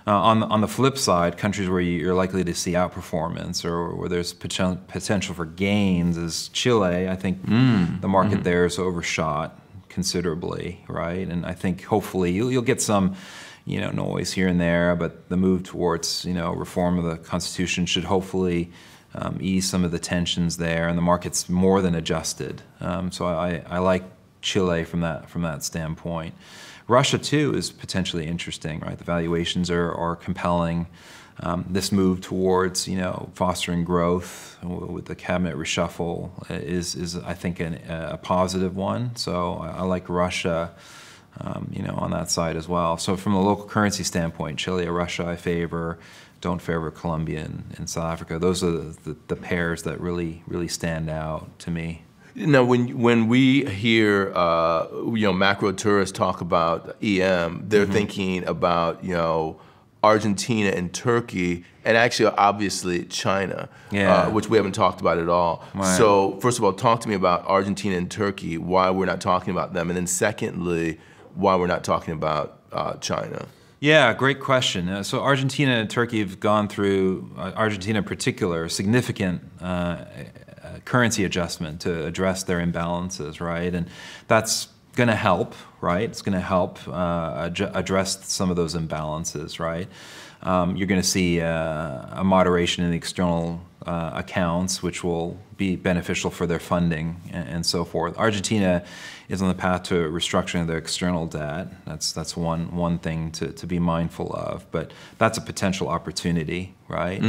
On the flip side, countries where you're likely to see outperformance or where there's potential for gains is Chile. I think the market there is overshot considerably, right? And I think hopefully you'll get some, noise here and there, but the move towards, reform of the Constitution should hopefully ease some of the tensions there, and the market's more than adjusted. So I like Chile from that standpoint. Russia too is potentially interesting, right? The valuations are compelling. This move towards fostering growth with the cabinet reshuffle is I think a positive one. So I like Russia, on that side as well. So from a local currency standpoint, Chile or Russia I favor. Don't favor Colombia and South Africa. Those are the pairs that really stand out to me. Now, when we hear macro tourists talk about EM, they're thinking about Argentina and Turkey, and actually obviously China, which we haven't talked about at all. Right. So first of all, talk to me about Argentina and Turkey, why we're not talking about them, and then secondly, why we're not talking about China. Yeah, great question. So Argentina and Turkey have gone through, Argentina in particular, significant currency adjustment to address their imbalances, right? And that's going to help, right? It's going to help address some of those imbalances, right? You're going to see a moderation in the external accounts, which will be beneficial for their funding and so forth. Argentina is on the path to restructuring their external debt. That's one thing to be mindful of, but that's a potential opportunity, right?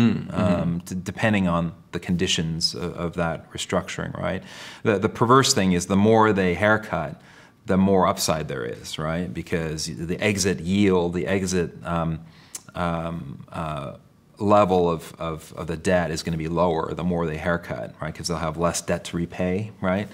Depending on the conditions of that restructuring, right? The perverse thing is the more they haircut, the more upside there is, right? Because the exit yield, the exit level of the debt is going to be lower the more they haircut, right? Because they'll have less debt to repay, right?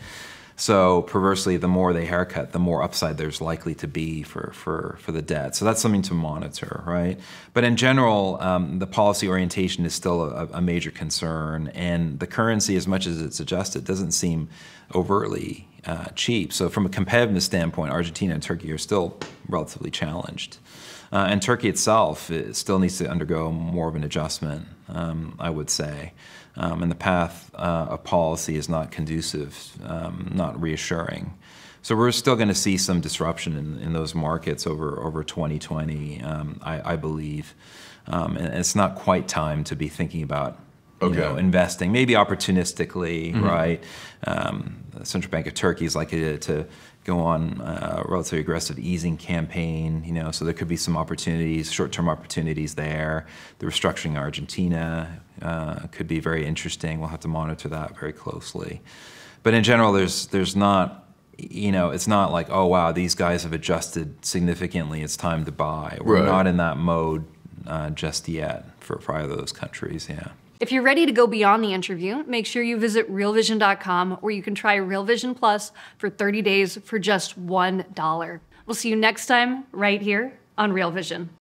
So perversely, the more they haircut, the more upside there's likely to be for the debt. So that's something to monitor, right? But in general, the policy orientation is still a major concern, and the currency, as much as it's adjusted, doesn't seem overtly cheap. So from a competitiveness standpoint, Argentina and Turkey are still relatively challenged. And Turkey itself still needs to undergo more of an adjustment, I would say. And the path of policy is not conducive, not reassuring. So we're still going to see some disruption in those markets over 2020, I believe. And it's not quite time to be thinking about investing, maybe opportunistically, right? The Central Bank of Turkey is likely to go on a relatively aggressive easing campaign, so there could be some opportunities, short-term opportunities there. The restructuring in Argentina could be very interesting. We'll have to monitor that very closely. But in general, there's not, it's not like, oh wow, these guys have adjusted significantly, it's time to buy. We're not in that mode just yet for either of those countries, yeah. If you're ready to go beyond the interview, make sure you visit realvision.com, where you can try Real Vision Plus for 30 days for just $1. We'll see you next time right here on Real Vision.